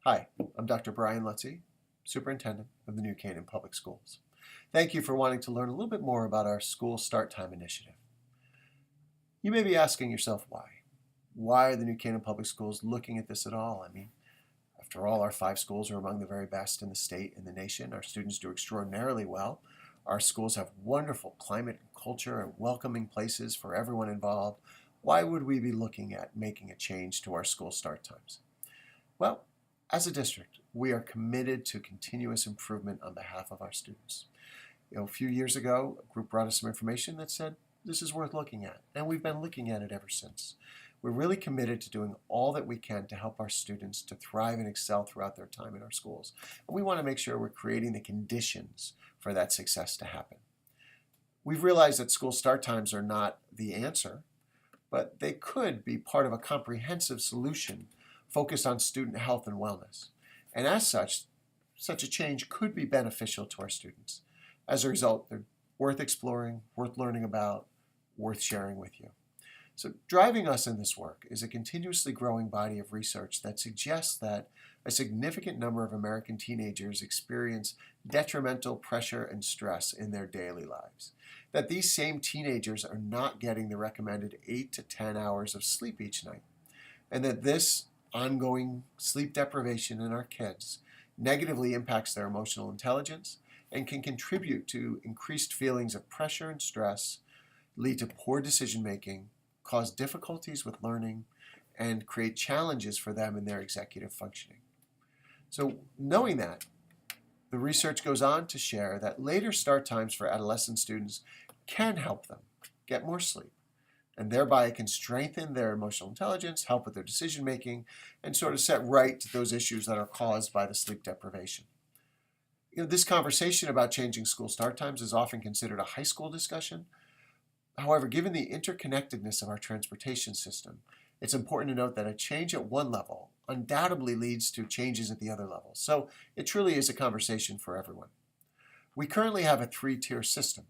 Hi, I'm Dr. Brian Lutzy, Superintendent of the new Canaan Public Schools. Thank you for wanting to learn a little bit more about our school start time initiative. You may be asking yourself why. Why are the new Canaan Public Schools looking at this at all? After all, our 5 schools are among the very best in the state and the nation. Our students do extraordinarily well. Our schools have wonderful climate and culture and welcoming places for everyone involved. Why would we be looking at making a change to our school start times? Well, as a district, we are committed to continuous improvement on behalf of our students. A few years ago, a group brought us some information that said this is worth looking at, and we've been looking at it ever since. We're really committed to doing all that we can to help our students to thrive and excel throughout their time in our schools. And we want to make sure we're creating the conditions for that success to happen. We've realized that school start times are not the answer, but they could be part of a comprehensive solution focused on student health and wellness. And as such a change could be beneficial to our students. As a result, they're worth exploring, worth learning about, worth sharing with you. So driving us in this work is a continuously growing body of research that suggests that a significant number of American teenagers experience detrimental pressure and stress in their daily lives. That these same teenagers are not getting the recommended 8 to 10 hours of sleep each night. And that this ongoing sleep deprivation in our kids negatively impacts their emotional intelligence and can contribute to increased feelings of pressure and stress, lead to poor decision making, cause difficulties with learning, and create challenges for them in their executive functioning. So knowing that, the research goes on to share that later start times for adolescent students can help them get more sleep, and thereby it can strengthen their emotional intelligence, help with their decision making, and sort of set right those issues that are caused by the sleep deprivation. This conversation about changing school start times is often considered a high school discussion. However, given the interconnectedness of our transportation system, it's important to note that a change at one level undoubtedly leads to changes at the other levels. So it truly is a conversation for everyone. We currently have a 3-tier system.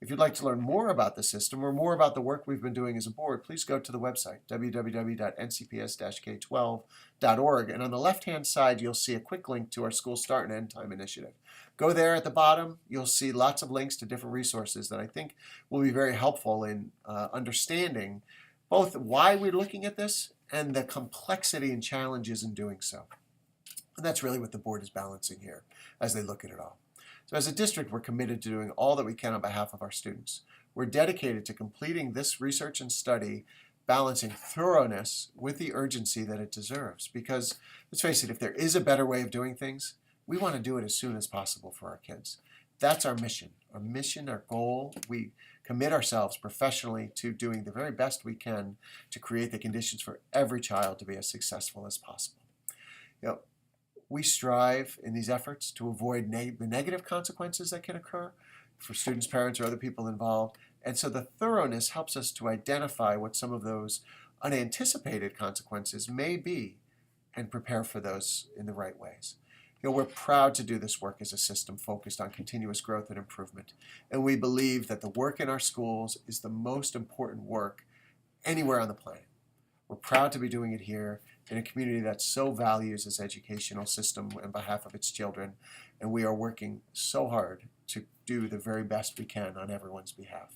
If you'd like to learn more about the system or more about the work we've been doing as a board, please go to the website, www.ncps-k12.org, and on the left-hand side, you'll see a quick link to our school start and end time initiative. Go there at the bottom. You'll see lots of links to different resources that I think will be very helpful in understanding both why we're looking at this and the complexity and challenges in doing so. And that's really what the board is balancing here as they look at it all. So as a district, we're committed to doing all that we can on behalf of our students. We're dedicated to completing this research and study, balancing thoroughness with the urgency that it deserves. Because let's face it, if there is a better way of doing things, we want to do it as soon as possible for our kids. That's our mission. Our goal. We commit ourselves professionally to doing the very best we can to create the conditions for every child to be as successful as possible. We strive in these efforts to avoid the negative consequences that can occur for students, parents, or other people involved. And so the thoroughness helps us to identify what some of those unanticipated consequences may be and prepare for those in the right ways. We're proud to do this work as a system focused on continuous growth and improvement. And we believe that the work in our schools is the most important work anywhere on the planet. We're proud to be doing it here in a community that so values its educational system on behalf of its children, and we are working so hard to do the very best we can on everyone's behalf.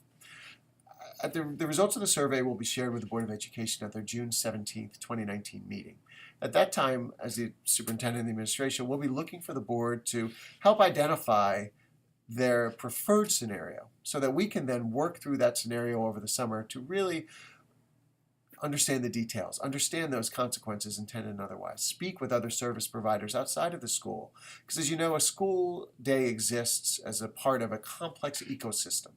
The results of the survey will be shared with the Board of Education at their June 17th, 2019 meeting. At that time, as the superintendent and the administration, we'll be looking for the board to help identify their preferred scenario so that we can then work through that scenario over the summer to really understand the details, understand those consequences intended and otherwise, speak with other service providers outside of the school. Because as you know, a school day exists as a part of a complex ecosystem.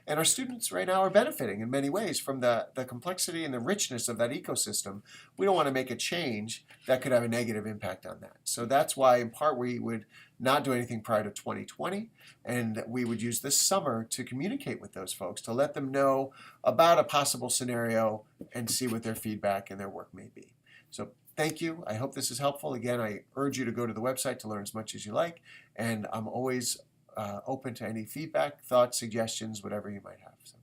And our students right now are benefiting in many ways from the complexity and the richness of that ecosystem. We don't want to make a change that could have a negative impact on that. So that's why, in part, we would not do anything prior to 2020, and we would use this summer to communicate with those folks, to let them know about a possible scenario and see what their feedback and their work may be. So thank you. I hope this is helpful. Again, I urge you to go to the website to learn as much as you like, and I'm always open to any feedback, thoughts, suggestions, whatever you might have. So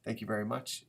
thank you very much.